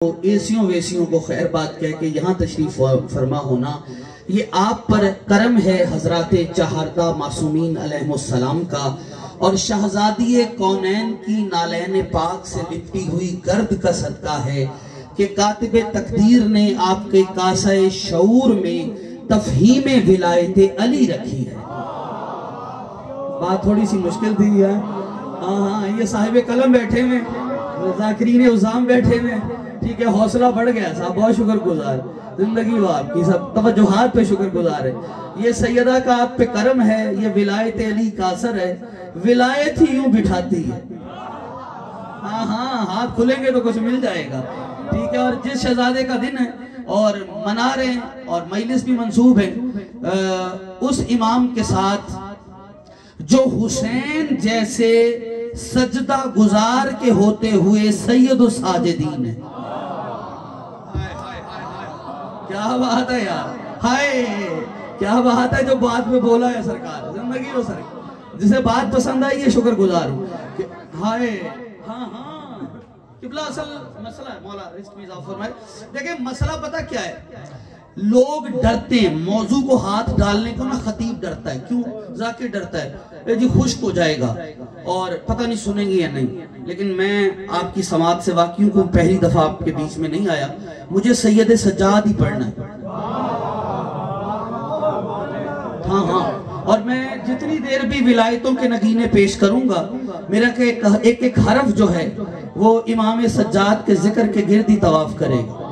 एसियों वेसियों को खैर बात कह के यहाँ तशरीफ फरमा होना ये आप पर करम है हजरत चहारदा मासूमीन अलैहिमुस्सलाम का और शहजादी कौनैन की नालैन पाक से लिपटी हुई गर्द का सदका है कि कातिब तकदीर ने आपके कासाए शऊर में तफहीम विलायत अली रखी है। बात थोड़ी सी मुश्किल थी यार। हाँ, ये साहिब कलम बैठे हुए, ज़ाकिरीन उज़ाम बैठे हुए, ठीक है, हौसला बढ़ गया साहब, बहुत शुक्रगुजार। जिंदगी वो आपकी सब तवज्जुहात पे शुक्रगुजार है। ये सैयदा का आप पे करम है, ये विलायत अली का असर है। विलायत ही यूं बिठाती है। हाँ हाँ, हाथ खुलेंगे तो कुछ मिल जाएगा, ठीक है। और जिस शहजादे का दिन है और मना रहे हैं और मजलिस भी मंसूब है, उस इमाम के साथ जो हुसैन जैसे सजदा गुजार के होते हुए सैयद साजिदीन है। क्या बात है यार, हाय क्या बात है जो बात में बोला है सरकार। जिंदगी हो सर, जिसे बात पसंद आई है शुक्रगुजार हूं। हाय हाँ हाँ, किबला असल मसला है, मौला रिज़्क़ में इज़ाफ़ा फरमाए। देखिए मसला पता क्या है, लोग डरते हैं मौजू को हाथ डालने को ना। खतीब डरता है, क्यों? ज़ाकिर डरता है जी खुश्क हो जाएगा और पता नहीं सुनेंगे या नहीं। लेकिन मैं आपकी समाज से वाकियों को पहली दफा आपके बीच में नहीं आया, मुझे सैयद सज्जाद ही पढ़ना है। हाँ हाँ, और मैं जितनी देर भी विलायतों के नगीने पेश करूंगा, मेरा एक एक हरफ जो है वो इमाम सज्जाद के जिक्र के गिर्द ही तवाफ करेगा।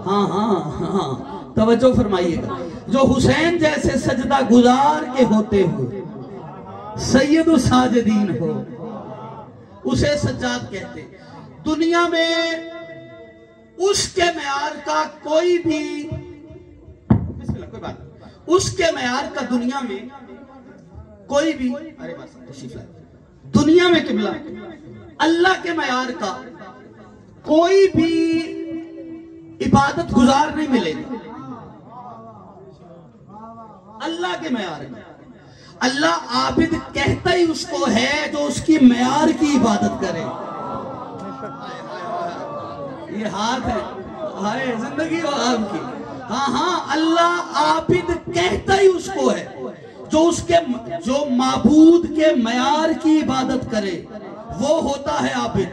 हाँ हाँ हाँ, तवज्जो फरमाइएगा। जो हुसैन जैसे सजदा गुजार के होते हुए सैयद साजिदीन हो, उसे सज्जाद कहते। दुनिया में उसके मेयार का कोई भी, कोई बात, उसके मेयार का दुनिया में कोई भी, अरे दुनिया में किबला अल्लाह के मेयार का कोई भी इबादत गुजार नहीं मिलेगा। अल्लाह के मेयार में अल्लाह आबिद कहता ही उसको है जो उसकी मेयार की इबादत करे। ये हाथ है, हाय जिंदगी हो आपकी। हाँ हाँ, अल्लाह आबिद कहता ही उसको है जो उसके जो माबूद के मेयार की इबादत करे, वो होता है आबिद।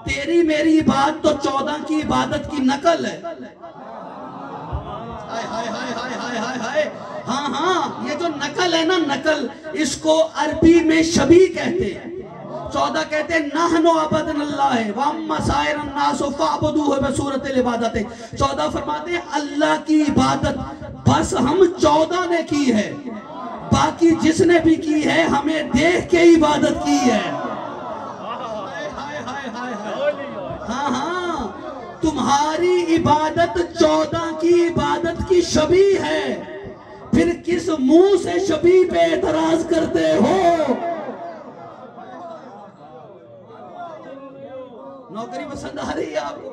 तेरी मेरी बात तो 14 की इबादत की नकल है। हाय हाय हाय हाय हाय हाय हाय। हाँ हाँ, ये जो नकल है ना, नकल, इसको अरबी में शबी कहते हैं। 14 कहते हैं नहनु अबदनल्लाह व अम्मा साइरन नासु फअबुदूहु बसूरतिल इबादत। 14 फरमाते हैं अल्लाह की इबादत बस हम 14 ने की है, बाकी जिसने भी की है हमें देख के इबादत की है। हाँ हाँ, तुम्हारी इबादत 14 की इबादत की शबी है, फिर किस मुंह से शबी पे एतराज करते हो? नौकरी पसंद आ रही है आपको?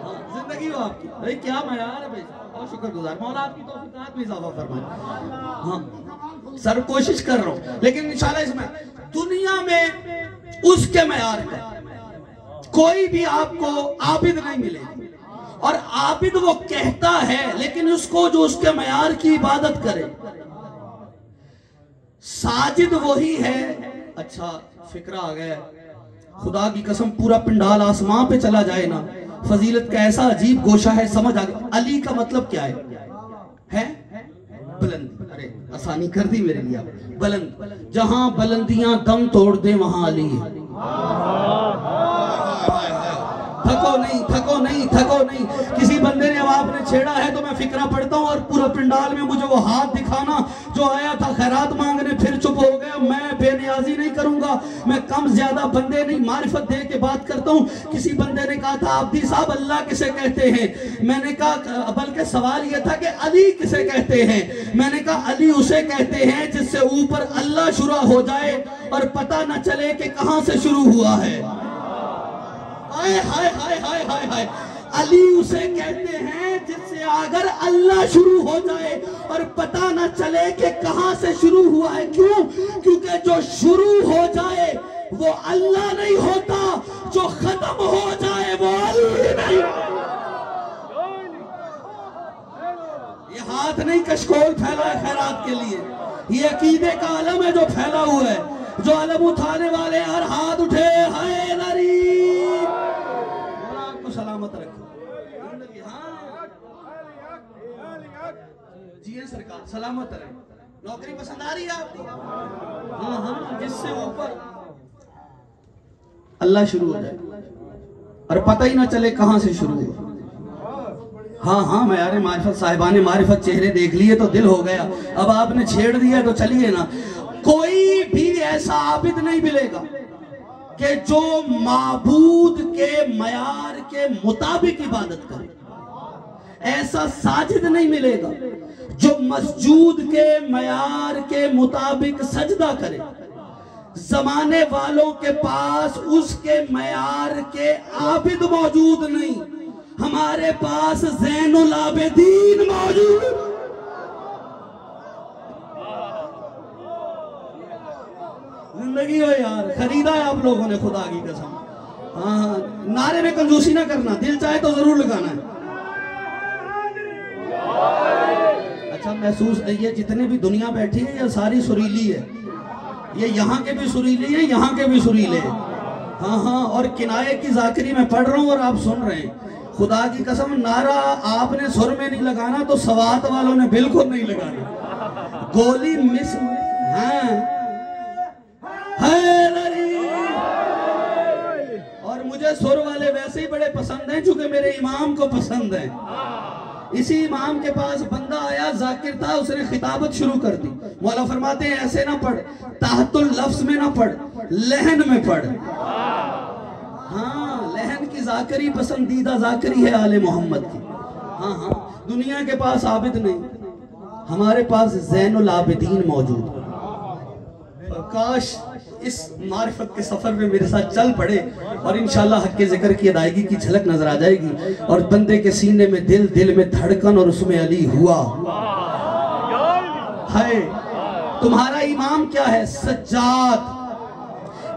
हाँ, जिंदगी हो आपकी भाई, क्या मयार है भाई, बहुत शुक्रगुजार। मौला आपकी तौफीकात में इजाफा फरमाए। हाँ सर, कोशिश कर रहा हूं, लेकिन इंशाल्लाह इसमें दुनिया में उसके मयार का कोई भी आपको आबिद नहीं मिलेगा। और आबिद वो कहता है, लेकिन उसको जो उसके मयार की इबादत करे। साजिद वही है। अच्छा फिक्रा आ गया, खुदा की कसम पूरा पिंडाल आसमां पे चला जाए ना, फजीलत का ऐसा अजीब गोशा है, समझ आ गया। अली का मतलब क्या है? बुलंद। अरे आसानी कर दी मेरे लिए, बुलंद। जहां बुलंदियां दम तोड़ दे वहां अली है। थको नहीं थको नहीं थको नहीं। किसी बंदे ने अब आपने छेड़ा है तो मैं फिक्रा पढ़ता हूँ और पूरा पिंडाल में मुझे वो हाथ दिखाना जो आया था खैरात मांगने फिर चुप हो गया। मैं बेनियाजी नहीं करूंगा, मैं कम ज्यादा बंदे नहीं, मारिफत दे के बात करता हूँ। किसी बंदे ने कहा था आब्दी साहब अल्लाह किसे कहते हैं? मैंने कहा, बल्कि सवाल यह था कि अली किसे कहते हैं? मैंने कहा अली उसे कहते हैं जिससे ऊपर अल्लाह शुरू हो जाए और पता न चले कि कहां से शुरू हुआ है। हाय हाय हाय हाय हाय हाय। अली उसे कहते हैं जिससे अगर अल्लाह शुरू हो जाए और पता न चले कि कहां से शुरू हुआ है। क्यों? क्योंकि जो शुरू हो जाए वो अल्लाह नहीं होता, जो खत्म हो जाए वो अली नहीं। ये हाथ नहीं कशकोल फैला है खैरात के लिए, ये अकीदे का अलम है जो फैला हुआ है। जो अलम उठाने वाले हर हाथ उठे, हाय नरी आपको सलामत रखो। जी सरकार सलामत रहे। नौकरी पसंद आ रही है आपको? हाँ हाँ, जिससे ऊपर अल्लाह शुरू हो जाए और पता ही ना चले कहां से शुरू हुआ। हाँ हाँ, मैं यार मारिफत साहिबाने मारिफत चेहरे देख लिए तो दिल हो गया। अब आपने छेड़ दिया तो चलिए ना। कोई भी ऐसा आबिद नहीं मिलेगा कि जो माबूद के मयार के मुताबिक इबादत करे। ऐसा साजिद नहीं मिलेगा जो मस्जूद के मयार के मुताबिक सजदा करे। जमाने वालों के पास उसके मयार के आबिद मौजूद नहीं, हमारे पास ज़ैनुल आबिदीन मौजूद। जिंदगी हो यार, खरीदा है आप लोगों ने खुदा की कसम। हाँ, नारे में कंजूसी ना करना, दिल चाहे तो जरूर लगाना है। अच्छा महसूस, ये जितने भी दुनिया बैठी है ये सारी सुरीली है। ये यहाँ के भी सुरीली है, यहाँ के भी सुरीले हैं। हाँ हाँ, और किनाये की जाकिरी में पढ़ रहा हूँ और आप सुन रहे हैं। खुदा की कसम, नारा आपने सुर में नहीं लगाना तो सवात वालों ने बिल्कुल नहीं लगाना। गोली मिस है और मुझे सुर वाले वैसे ही बड़े पसंद हैं चूंकि मेरे इमाम को पसंद है। इसी इमाम के पास बंदा आया, जाकिर था, उसने खिताबत शुरू कर दी। मौला फरमाते हैं ऐसे ना पढ़, ताहतुल लफ्ज में ना पढ़, लहन में पढ़। हाँ, लहन की जाकरी पसंदीदा जाकरी है आले मोहम्मद की। हाँ हाँ, दुनिया के पास आबिद नहीं, हमारे पास ज़ैनुल आबिदीन मौजूद। काश इस मारिफत के सफर में मेरे साथ चल पड़े और इंशाल्लाह हक के जिक्र की अदायगी की झलक नजर आ जाएगी और बंदे के सीने में दिल, दिल में धड़कन और उसमें अली हुआ है। तुम्हारा इमाम क्या है? सज्जाद।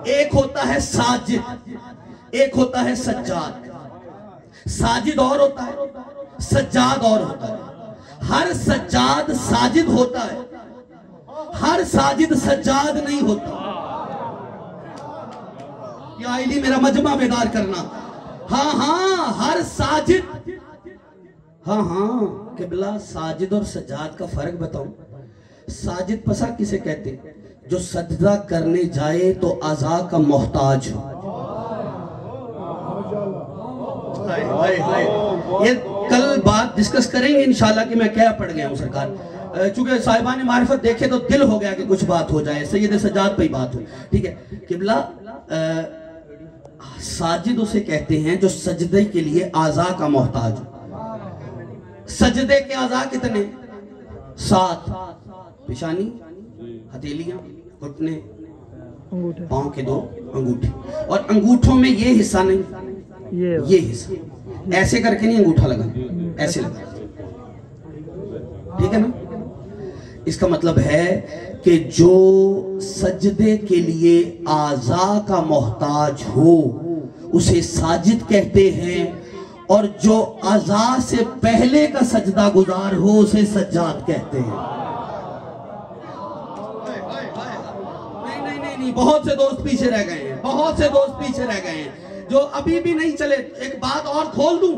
एक होता है साजिद, एक होता है सज्जाद। साजिद और होता है, सज्जाद और होता है। हर सज्जाद साजिद होता है, हर साजिद सज्जाद नहीं होता। या आईली मेरा मजमा बेदार करना। हाँ हाँ, हर साजिद, हाँ हाँ किबला, साजिद और सज्जाद का फर्क बताऊं। साजिद पसा किसे कहते? जो सजदा करने जाए तो अज़ा का मोहताज हो। ये कल बात डिस्कस करेंगे इंशाल्लाह कि मैं क्या पढ़ गया हूँ सरकार। चूंकि साहिबान मारिफत देखे तो दिल हो गया कि कुछ बात हो जाए, सैयद सज्जाद पे ही बात हो। ठीक है किबला, साजिद उसे कहते हैं जो सजदे के लिए आज़ा का मोहताज हो। सजदे के आज़ा कितने? 7। पेशानी, हथेलियां, घुटने, पांव के 2 अंगूठे, और अंगूठों में ये हिस्सा नहीं, ये हिस्सा ऐसे करके नहीं अंगूठा लगा, ऐसे लगा। ठीक है ना? इसका मतलब है कि जो सजदे के लिए आज़ा का मोहताज हो उसे साजिद कहते हैं, और जो आज़ा से पहले का सजदा गुजार हो उसे सज्जाद कहते हैं। नहीं, बहुत से दोस्त पीछे रह गए हैं, बहुत से दोस्त पीछे रह गए हैं जो अभी भी नहीं चले। एक बात और खोल दूं,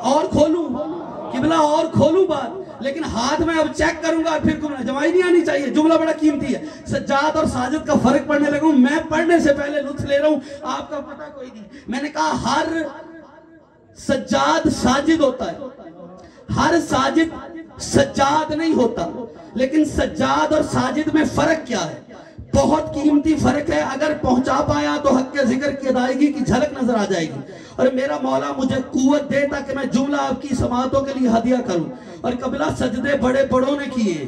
और खोलूं किबला, और खोलूं बात, लेकिन हाथ में अब चेक करूंगा फिर जमाई नहीं आनी चाहिए। जुमला बड़ा कीमती है। सज्जाद और साजिद का फर्क पढ़ने लगा हूं मैं, पढ़ने से पहले लुत्फ ले रहा हूं, आपका पता कोई नहीं। मैंने कहा हर सज्जाद साजिद होता है, हर साजिद सज्जाद नहीं होता। लेकिन सज्जाद और साजिद में फर्क क्या है? बहुत कीमती फर्क है। अगर पहुंचा पाया तो हक के जिक्र की अदायगी की झलक नजर आ जाएगी। और मेरा मौला मुझे कुव्वत दे ताकि मैं जुमला आपकी समातों के लिए हदिया करूं। और कबला सजदे बड़े बड़ों ने किए।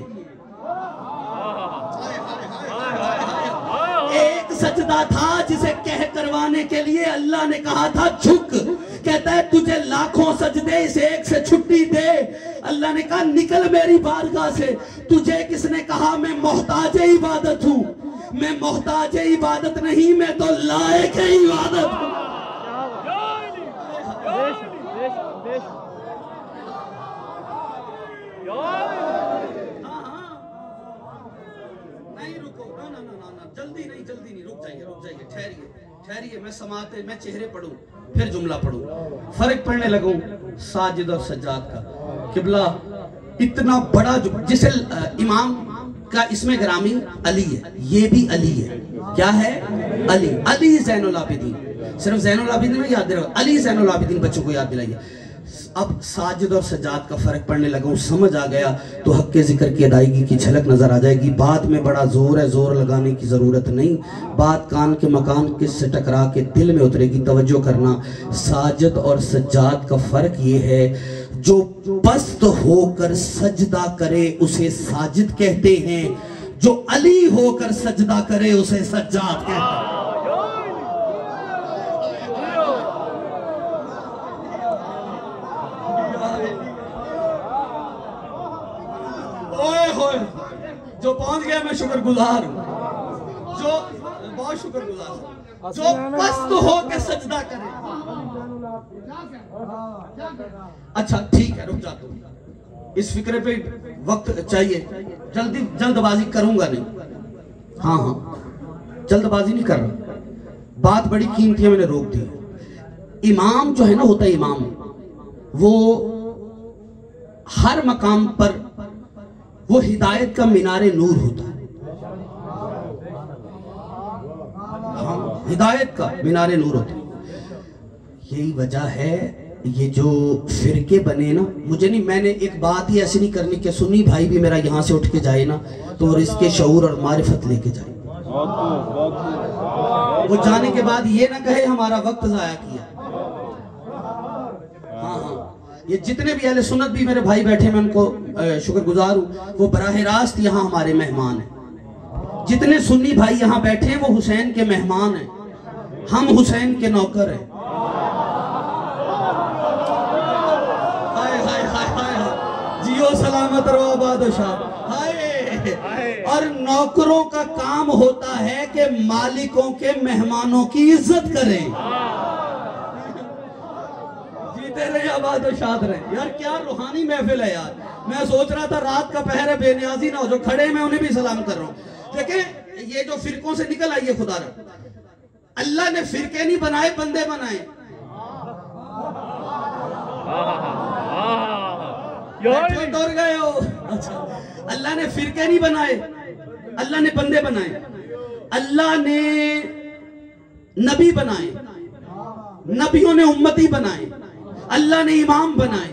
एक सजदा था जिसे कह करवाने के लिए अल्लाह ने कहा था झुक। कहता है तुझे लाखों सजदे इस एक से छुट्टी दे। अल्लाह ने कहा निकल मेरी बारगाह से। तुझे किसने कहा मैं मोहताज इबादत हूं? मैं मोहताज इबादत नहीं, मैं तो लायक इबादत हूं। नहीं रुको, ना, जल्दी नहीं, रुक जाइए, ठहरिए, मैं समाते मैं चेहरे पढ़ूं फिर जुमला पढ़ूं, फर्क पढ़ने लगूं साजिद और सज्जाद का। किबला इतना बड़ा जिसे इमाम का इसमें ग्रामी अली है, ये भी अली है। क्या है? अली ज़ैनुल आबिदीन। सिर्फ ज़ैनुल आबिदीन में याद रखो, अली ज़ैनुल आबिदीन बच्चों को याद दिलाइए। अब साजिद और सज्जाद का फर्क पढ़ने लगा, समझ आ गया तो हक के जिक्र की अदायगी की झलक नजर आ जाएगी। बात में बड़ा जोर है, जोर लगाने की जरूरत नहीं, बात कान के मकान किससे टकरा के दिल में उतरेगी। तवज्जो करना, साजिद और सज्जाद का फर्क ये है, जो पस्त होकर सजदा करे उसे साजिद कहते हैं, जो अली होकर सजदा करे उसे सज्जाद कहते हैं। जो पहुंच गया मैं शुक्रगुजार हूं, जो बहुत शुक्रगुजार हूं, जो पस्त हो के सजदा करे। अच्छा ठीक है, रुक जाता हूं, इस फिक्रे पे वक्त चाहिए, जल्दबाजी करूंगा नहीं। हाँ, जल्दबाजी नहीं कर रहा, बात बड़ी कीमती है, मैंने रोक दी। इमाम जो है ना, होता है इमाम, वो हर मकाम पर वो हिदायत का मीनारे नूर होता है। हाँ, हिदायत का मीनारे नूर होता है। यही वजह है ये जो फिरके बने ना, मुझे नहीं, मैंने एक बात ही ऐसी नहीं करनी कि सुन्नी भाई भी मेरा यहाँ से उठ के जाए ना तो और इसके शऊर और मारिफत लेके जाए, वो जाने के बाद ये ना कहे हमारा वक्त जाया किया। हाँ, ये जितने भी अहले सुन्नत भी मेरे भाई बैठे, मैं उनको शुक्रगुजार हूँ, वो बराह रास्त यहाँ हमारे मेहमान हैं। जितने सुन्नी भाई यहाँ बैठे हैं वो हुसैन के मेहमान हैं, हम हुसैन के नौकर हैं। हाय हाय हाय हाय, जियो सलामत रहो आबाद शाद। हाय, और नौकरों का काम होता है कि मालिकों के मेहमानों की इज्जत करें। रहे आबाद और शाद रहे। यार क्या रूहानी महफिल है यार। मैं सोच रहा था रात का पहर है, बेनियाजी ना हो, जो खड़े मैं उन्हें भी सलाम कर रहा हूँ। देखें ये जो फिरकों से निकल आई है, खुदा रहा, अल्लाह ने फिरके नहीं बनाए, बंदे बनाए। डर गए हो? अच्छा, अल्लाह ने फिरके नहीं बनाए, अल्लाह ने बंदे बनाए। अल्लाह ने नबी बनाए, नबियों ने उम्मती बनाए, अल्लाह ने इमाम बनाए,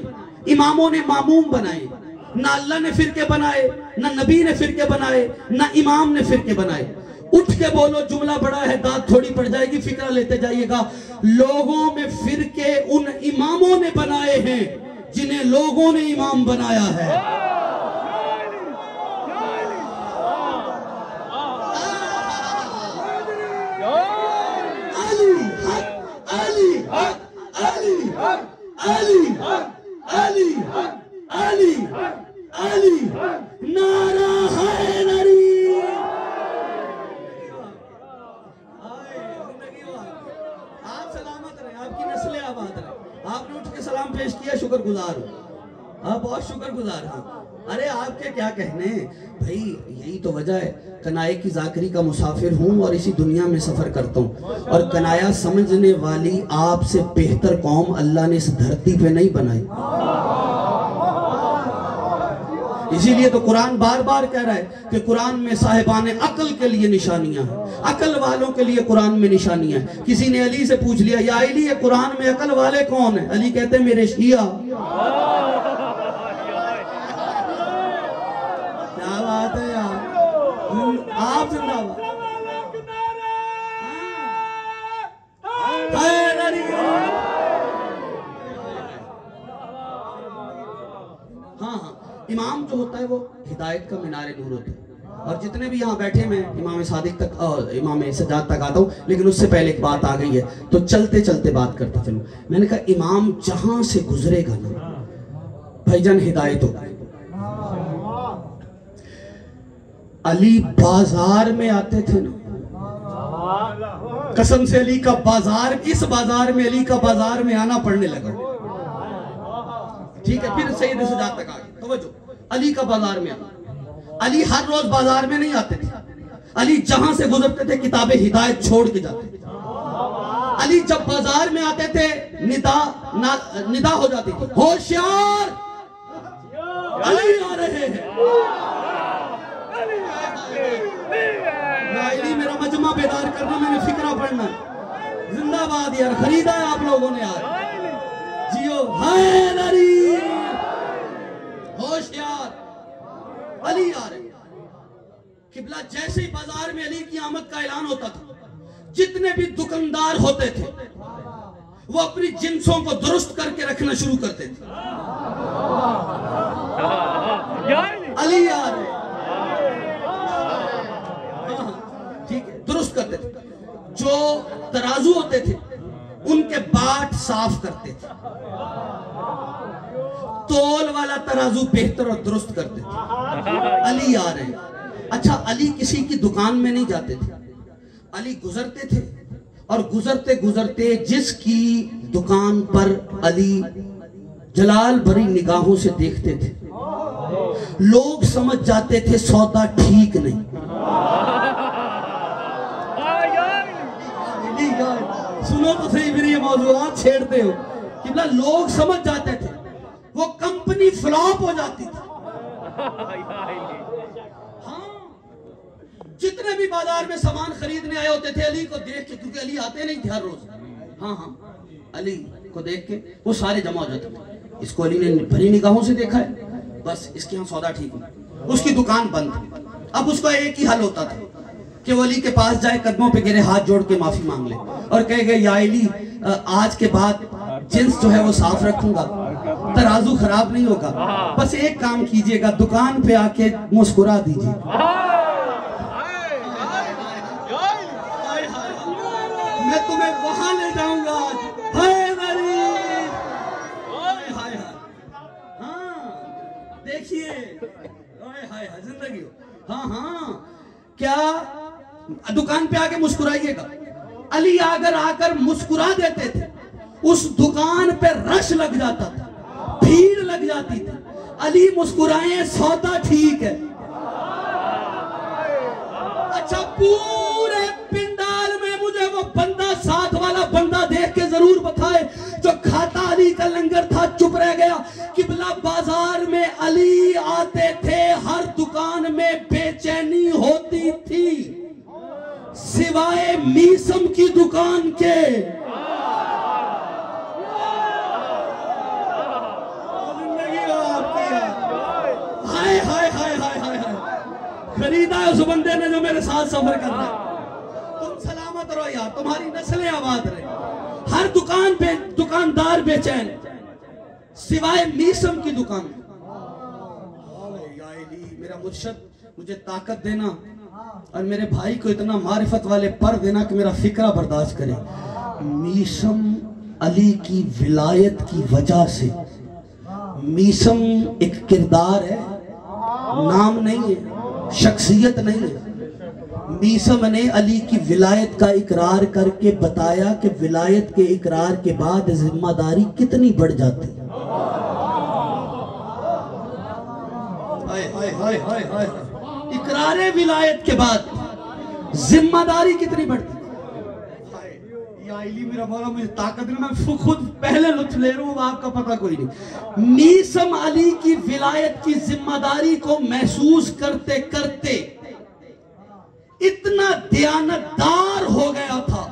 इमामों ने मामूम बनाए। ना अल्लाह ने फिरके बनाए, ना नबी ने फिरके बनाए, ना इमाम ने फिरके बनाए। उठ के बोलो, जुमला बड़ा है, दांत थोड़ी पड़ जाएगी, फिक्रा लेते जाइएगा। लोगों में फिरके उन इमामों ने बनाए हैं जिन्हें लोगों ने इमाम बनाया है। अली अली अली अली नारा है नरी। आप सलामत रहे, आपकी नस्लें आबाद रहे। आपने उठ के सलाम पेश किया, शुक्रगुजार हूँ, आप बहुत शुक्रगुजार हैं। अरे आपके क्या कहने भाई, यही तो वजह है। कनाए की जाकरी का मुसाफिर हूँ और इसी दुनिया में सफर करता हूँ, और कनाया समझने वाली आपसे बेहतर कौम अल्लाह ने इस धरती पे नहीं बनाई। इसीलिए तो कुरान बार बार कह रहा है कि कुरान में साहिबान अकल के लिए निशानियां हैं, अकल वालों के लिए कुरान में निशानियां हैं। किसी ने अली से पूछ लिया, या अली ये कुरान में अकल वाले कौन है? अली कहते हैं मेरे शिया। क्या बात है यार, आप जिंदाबाद। हाँ, इमाम जो होता है वो हिदायत का मीनारे नूर होता है। और जितने भी यहाँ बैठे, मैं इमाम सादिक तक और इमाम सज्जाद तक आता हूँ, लेकिन उससे पहले एक बात आ गई है तो चलते चलते बात करते चलो। मैंने कहा इमाम जहां से गुजरेगा ना, भाईजान हिदायत होगी। अली बाजार में आते थे ना, कसम से अली का बाजार, इस बाजार में अली का बाजार में आना पड़ने लगा। ठीक है, फिर सैयद सजाद तक आ गए। तो अली का बाजार में आना, अली हर रोज बाजार में नहीं आते थे। अली जहां से गुजरते थे किताबे हिदायत छोड़ के जाते थे। अली जब बाजार में आते थे निदा हो जाती थी, होशियार अली आ रहे हैं। अली मेरा मजमा बेदार करना, मैंने फिक्रा पढ़ना। जिंदाबाद यार, खरीदा है आप लोगों ने यार, जियो हैदरी, होशियार अली आ रहे। किबला जैसे ही बाजार में अली की आमद का ऐलान होता था, जितने भी दुकानदार होते थे वो अपनी जिन्सों को दुरुस्त करके रखना शुरू करते थे। अली आ रहे, ठीक है, दुरुस्त करते थे। जो तराजू होते थे उनके बाट साफ करते थे, तोल वाला तराजू बेहतर और दुरुस्त करते थे। अली आ रहे। अच्छा, अली किसी की दुकान में नहीं जाते थे, अली गुजरते थे और गुजरते गुजरते जिसकी दुकान पर अली जलाल भरी निगाहों से देखते थे, लोग समझ जाते थे सौदा ठीक नहीं। सुनो तो सही, मेरी ये मौजूद छेड़ते हो कि लोग समझ जाते थे वो कंपनी फ्लॉप हो जाती थी। जितने भी बाजार में सामान खरीदने आए होते थे अली को देख के, क्योंकि अली आते नहीं थे हर रोज। हाँ, अली को देख के वो सारे जमा हो जाते थे। इसको अली ने भरी निगाहों से देखा है, बस इसके यहाँ सौदा ठीक नहीं, उसकी दुकान बंद। अब उसका एक ही हल होता था कि वो अली के पास जाए, कदमों पे गिरे, हाथ जोड़ के माफी मांग ले और कहे या अली, आज के बाद जिन्स जो है वो साफ रखूंगा, तराजू खराब नहीं होगा, बस एक काम कीजिएगा, दुकान पे आके मुस्कुरा दीजिए, मैं तुम्हें वहां ले जाऊंगा आज। हाँ, देखिए जिंदगी हो। हाँ, क्या दुकान पे आके मुस्कुराइएगा। अली अगर आकर मुस्कुरा देते थे, उस दुकान पे रश लग जाता था, भीड़ लग जाती थी। अली मुस्कुराए, सौदा ठीक है। अच्छा, पूरे पिंडाल में मुझे वो बंदा, साथ वाला बंदा देख के जरूर बताए जो खाता अली का लंगर था, चुप रह गया। किबला बाजार में अली आते थे, हर दुकान में बेचैनी होती थी सिवाय मीसम की दुकान के। हाय हाय हाय हाय हाय हाय, खरीदा है उस बंदे ने जो मेरे साथ सफर कर रहा है। तुम सलामत रहो यार, तुम्हारी नस्लें आबाद रहे। हर दुकान पे दुकानदार बेचैन सिवाय मीसम की दुकान। मेरा मुर्शद मुझे ताकत देना और मेरे भाई को इतना मारिफत वाले पर देना कि मेरा फिक्रा बर्दाश्त करे। मीसम अली की विलायत की वजह से, मीसम एक किरदार है, नाम नहीं है, शख्सियत नहीं है। मीसम ने अली की विलायत का इकरार करके बताया कि विलायत के इकरार के बाद जिम्मेदारी कितनी बढ़ जाती है। इकरारे विलायत के बाद जिम्मेदारी कितनी बढ़ती। मेरा मौला मुझे ताकत नहीं, मैं खुद पहले लुत्फ ले रहा हूँ, आपका पता कोई नहीं। मीसम अली की विलायत की जिम्मेदारी को महसूस करते करते इतना दयानतदार हो गया था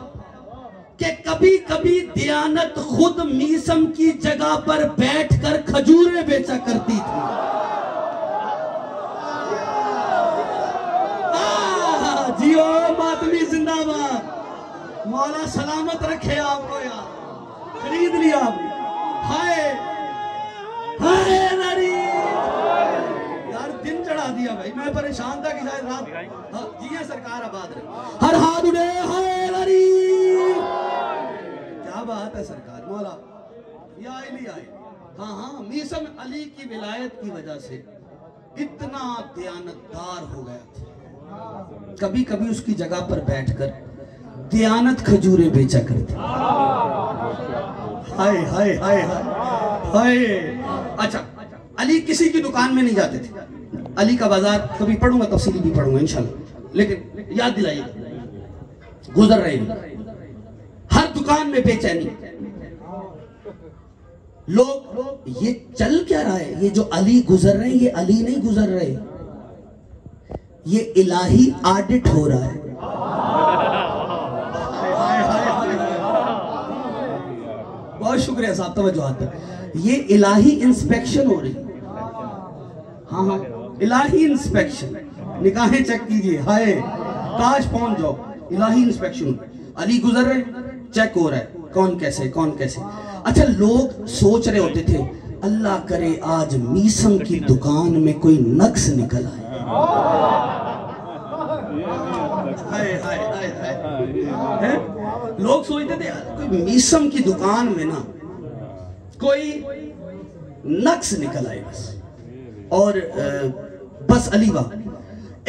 कि कभी कभी दयानत खुद मीसम की जगह पर बैठकर खजूरें बेचा करती थी। जियो मातमी जिंदाबाद, मौला सलामत रखे आपको यार, खरीद लिया आपने। हाय हाय नरी यार, दिन चढ़ा दिया भाई, मैं परेशान था कि शायद रात। जी है सरकार, आबाद रहे, हर हाथ उड़े, हाय नरी, क्या बात है सरकार, मौला या अली आए। हाँ हाँ, मीसम अली की विलायत की वजह से इतना दयानतदार हो गया था। कभी कभी उसकी जगह पर बैठकर दयानत खजूरें बेचा करते। हाय हाय हाय हाय हाय। अच्छा, अली किसी की दुकान में नहीं जाते थे। अली का बाजार कभी पढ़ूंगा, तफसीली भी पढ़ूंगा इंशाल्लाह, लेकिन याद दिलाइए, गुजर रहे हर दुकान में बेचैनी। लोग ये चल क्या रहा है, ये जो अली गुजर रहे हैं ये अली नहीं गुजर रहे, ये इलाही ऑडिट हो रहा है। बहुत शुक्रिया साहब, तवज्जो आता है। ये इलाही इंस्पेक्शन हो रही। हाँ हाँ, इलाही इंस्पेक्शन। निगाहें चेक कीजिए, हाय काश पहुंच जाओ। इलाही इंस्पेक्शन, अली गुजर रहे, चेक हो रहा है कौन कैसे कौन कैसे। अच्छा, लोग सोच रहे होते थे अल्लाह करे आज मीसम की दुकान में कोई नक्स निकल आए। हाय हाय हाय हाय। लोग सोचते थे कोई मीसम की दुकान में ना कोई नक्स निकल आए बस, और बस अली वाह।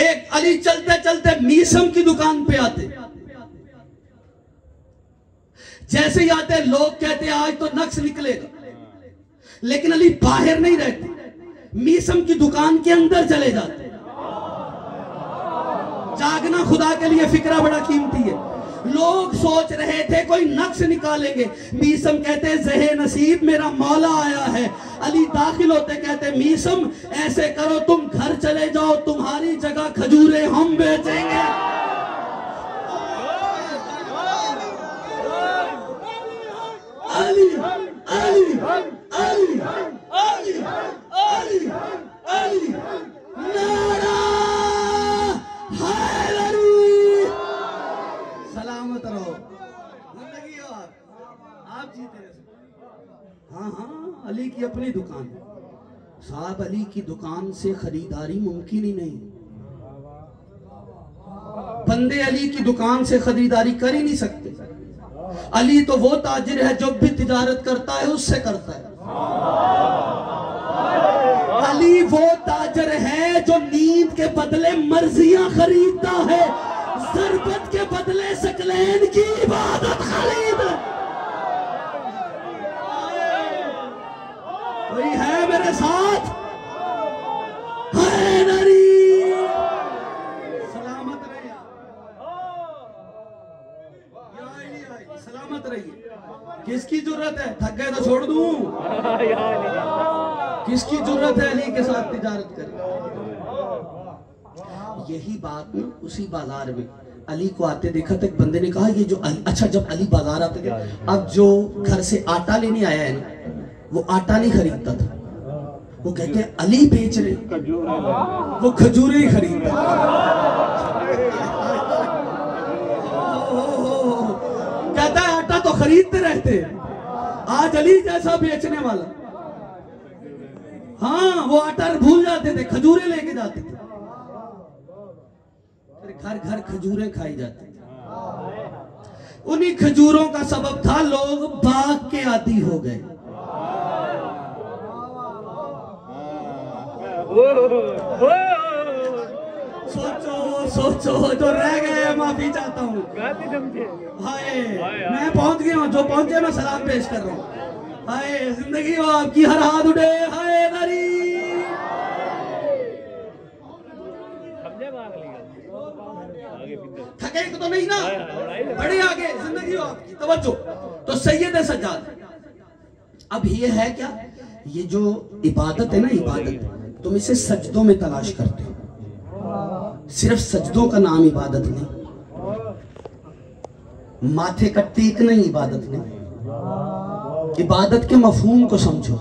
एक अली चलते चलते मीसम की दुकान पे आते, जैसे ही आते लोग कहते आज तो नक्स निकलेगा, लेकिन अली बाहर नहीं रहते, मीसम की दुकान के अंदर चले जाते। जागना खुदा के लिए फिक्रा बड़ा कीमती है। लोग सोच रहे थे कोई नक्श निकालेंगे, मीसम कहते ज़हे नसीब मेरा मौला आया है। अली दाखिल होते कहते मीसम ऐसे करो तुम घर चले जाओ, तुम्हारी जगह खजूरें हम बेचेंगे। अली अली अली अली अली अली नारा हैदरी। सलामत रहो, जिंदगी और आप जीते रहो। हाँ हाँ, अली की अपनी दुकान साहब, अली की दुकान से खरीदारी मुमकिन ही नहीं। बंदे अली की दुकान से खरीदारी कर ही नहीं सकते। अली तो वो ताजिर है जो भी तिजारत करता है उससे करता है। अली वो ताजिर है जो नींद के बदले मर्जियां खरीदता है, ज़रबत के बदले सकलैन की इबादत खरीद। कोई है मेरे साथ? हैदरी सलामत रहिए, सलामत रहिए। किसकी जरूरत है? थक गए तो छोड़ दूं? किसकी जरूरत है अली के साथ तिजारत करें? यही बात ना उसी बाजार में अली को आते देखा तो एक बंदे ने कहा ये जो अच्छा, जब अली बाजार आते थे, अब जो घर से आटा लेने आया है ना वो आटा नहीं खरीदता था, वो कहते हैं अली बेच रहे, वो खजूरें ही खरीदता। कहता है आटा तो खरीदते रहते, आज अली जैसा बेचने वाला। हाँ, वो आटा भूल जाते थे, खजूरें लेके जाते थे, घर घर खजूरें खाई जाती थी। उन्हीं खजूरों का सबब था लोग बाग के आदी हो गए। सोचो सोचो, जो रह गए माफी चाहता हूँ। हाय, मैं पहुंच गया हूँ, जो पहुंचे मैं सलाम पेश कर रहा हूँ। हाय जिंदगी हो आपकी, हर हाथ उठे। हाय नरी थके तो नहीं ना, बड़े आगे, जिंदगी हो आपकी। तवज्जो। तो सैयद सज्जाद, अब ये है क्या, ये जो इबादत है ना, इबादत तुम इसे सजदों में तलाश करते हो। सिर्फ सजदों का नाम इबादत नहीं, माथे का टेकना ही इबादत नहीं। इबादत के मफहूम को समझो।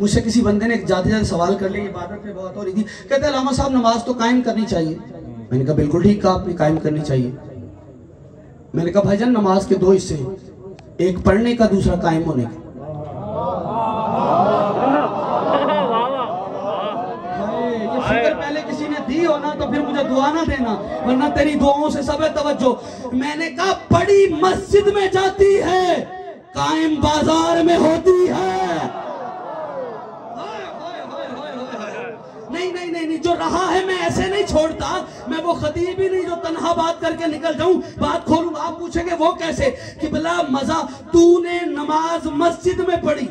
मुझसे किसी बंदे ने जाते जाते सवाल कर लिया, इबादत पे बहुत हो रही थी, कहते अलामा साहब नमाज तो कायम करनी चाहिए। मैंने कहा बिल्कुल ठीक कहा आपने, कायम करनी चाहिए। मैंने कहा भाईजान नमाज के दो हिस्से हैं, एक पढ़ने का, दूसरा कायम होने का। ये फिक्र पहले किसी ने दी हो ना तो फिर मुझे दुआ ना देना, वरना तेरी दुआओं से सब है। तवज्जो। मैंने कहा बड़ी मस्जिद में जाती है, कायम बाजार में होती है। नहीं नहीं नहीं नहीं, जो रहा है मैं ऐसे नहीं छोड़ता, मैं वो खतीब ही नहीं जो तन्हा बात करके निकल जाऊं, बात खोलूं। आप पूछेंगे वो कैसे? कि भला मजा तूने नमाज मस्जिद में पढ़ी,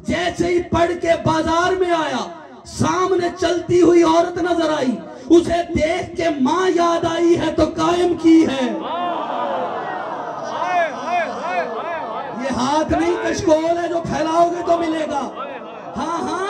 जैसे ही पढ़ के बाजार में आया, सामने चलती हुई औरत नजर आई, उसे देख के मां याद आई है तो कायम की है। ये हाथ नहीं कशकोल है जो फैलाओगे तो मिलेगा। हाँ हाँ,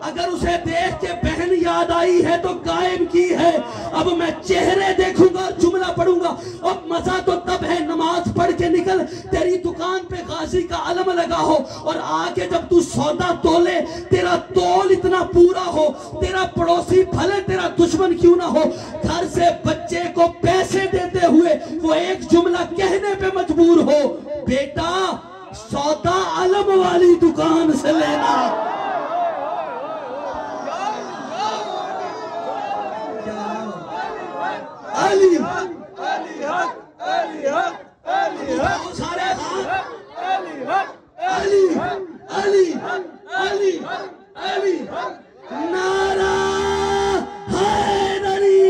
अगर उसे देख के बहन याद आई है तो कायम की है। अब मैं चेहरे देखूंगा, जुमला पढ़ूंगा। और मजा तो तब है नमाज पढ़ के निकल, तेरी दुकान पे गाजी का अलम लगा हो और आके जब तू सौदा तोले, तेरा तोल इतना पूरा हो, तेरा पड़ोसी भले तेरा दुश्मन क्यों ना हो, घर से बच्चे को पैसे देते हुए वो एक जुमला कहने पे मजबूर हो, बेटा सौदा अलम वाली दुकान से लेना। अली अली अली सारे अली अली अली अली नारा हैदरी।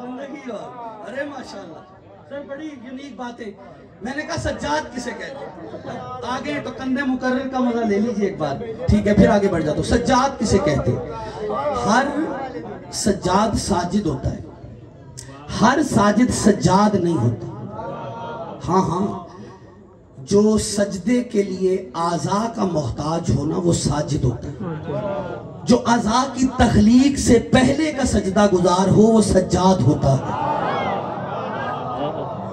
जिंदगी अरे माशाल्लाह सर, बड़ी यूनिक बातें। मैंने कहा सज्जाद किसे कहते हैं, आगे तो कंधे मुकर्रर का मजा ले लीजिए एक बार, ठीक है, फिर आगे बढ़ जाता हूं। सज्जाद किसे कहते हैं? हर सज्जाद साजिद होता है, हर साजिद सज्जाद नहीं होता। हाँ हाँ, जो सजदे के लिए आज़ा का मोहताज होना वो साजिद होता है। जो आज़ा की तख्लीक से पहले का सजदा गुजार हो वो सज्जाद होता है।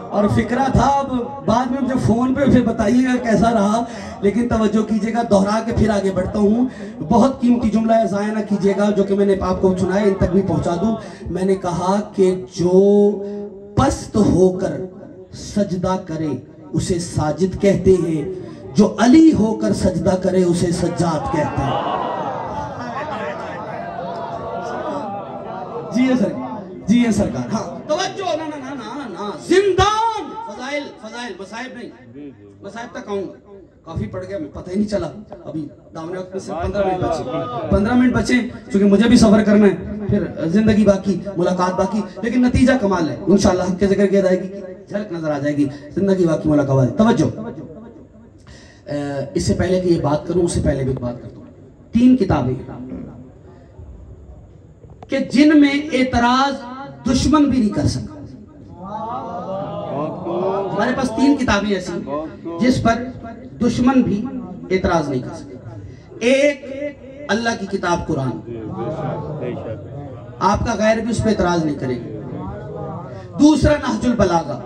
और फिक्रा था, अब बाद में मुझे फोन पे फिर बताइएगा कैसा रहा, लेकिन तवज्जो कीजिएगा, दोहरा के फिर आगे बढ़ता हूँ। बहुत कीमती जुमला है, ज़ाया ना कीजिएगा, जो कि मैंने आपको सुनाया, इन तक भी पहुंचा दूं। मैंने कहा कि जो पस्त होकर सजदा करे उसे साजिद कहते हैं, जो अली होकर सजदा करे उसे सज्जाद कहते हैं। जी है सर, जी है सरकार। हाँ तवज्जो, ना ना ना ना ना, जिंदान फजाइल फजाइल, मसाइब नहीं, मसाइब तक आऊंगा। काफी पड़ गया, मैं पता ही नहीं चला, अभी दामने वक्त में सिर्फ 15 मिनट बचे, 15 मिनट बचे, क्योंकि मुझे भी सफर करना है, फिर जिंदगी बाकी, मुलाकात बाकी, लेकिन नतीजा कमाल है। इंशाल्लाह के जिक्र की अदायगी की झलक नजर आ जाएगी, जिंदगी बाकी, मुलाकात। तवज्जो, इससे पहले कि ये बात करूं, उससे पहले भी बात करता हूं। 3 किताबें कि जिनमें एतराज दुश्मन भी नहीं कर सकता। हमारे पास 3 किताबें ऐसी जिस पर दुश्मन भी एतराज नहीं कर सकते। एक अल्लाह की किताब कुरान, आपका गैर भी उस पर एतराज नहीं करेगा। दूसरा नहजुल बलागा,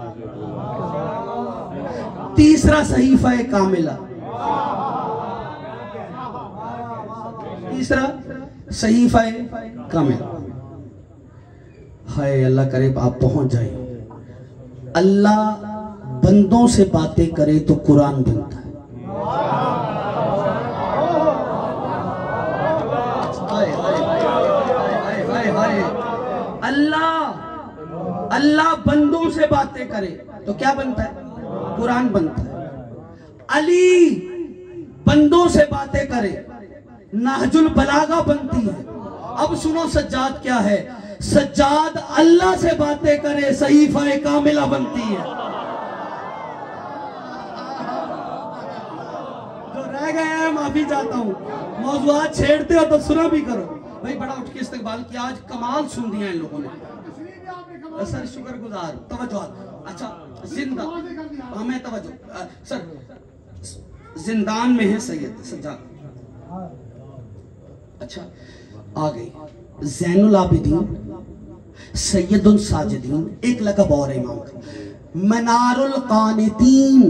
तीसरा सहीफा कामिला, तीसरा सहीफा कामिला। हाय अल्लाह करे आप पहुंच जाए। अल्लाह बंदों से बातें करे तो कुरान बनता है। अल्लाह बंदों से बातें करे तो क्या बनता है? कुरान बनता है। अली बंदों से बातें करे, नहजुल बलागा बनती है। अब सुनो सज्जाद क्या है। सज्जाद अल्लाह से बातें करे, सहीफा कामिला बनती है। जो रह गया है माफी चाहता हूँ, मौजूआत छेड़ते हो तो सुना भी करो भाई। बड़ा उठ के इस्तकबाल किया, आज कमाल सुन दिया इन लोगों ने, सर शुक्रगुजार। तवज्जो, अच्छा जिंदा हमें तवज्जो सर, जिंदान में है सैयद सज्जाद। अच्छा आ गई ज़ैनुल आबिदीन, सैयदुल साजिदीन, एक लक़ब और इमाम का, मनारुल कानितीन,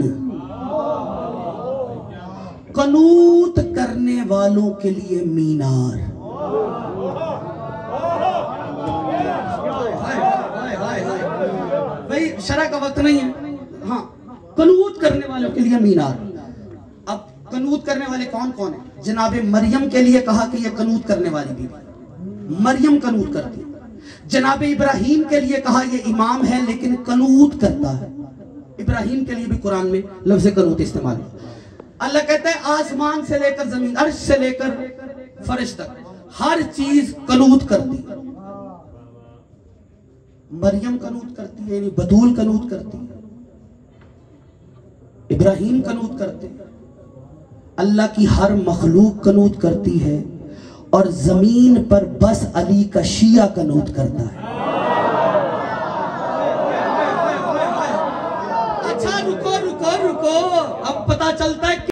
कनूत करने वालों के लिए मीनार। भाई शरा का वक्त नहीं है। हाँ, कनूत करने वालों के लिए मीनार। अब कनूत करने वाले कौन कौन है? जनाबे मरियम के लिए कहा कि यह कनूत करने वाली बीवी, मरियम कनूत करती। जनाबे इब्राहीम के लिए कहा यह इमाम है लेकिन कनूत करता है। इब्राहीम के लिए भी कुरान में लफ्ज़ कनूत इस्तेमाल है। अल्लाह कहते हैं आसमान से लेकर जमीन, अर्श से लेकर फर्श तक हर चीज कनूत करती है। मरियम कनूत करती है, यानी बतूल कनूत करती है, इब्राहिम कनूत करते हैं, अल्लाह की हर मखलूक कनूत करती है, और जमीन पर बस अली का शिया कनूत करता है। अच्छा रुको रुको रुको, अब पता चलता है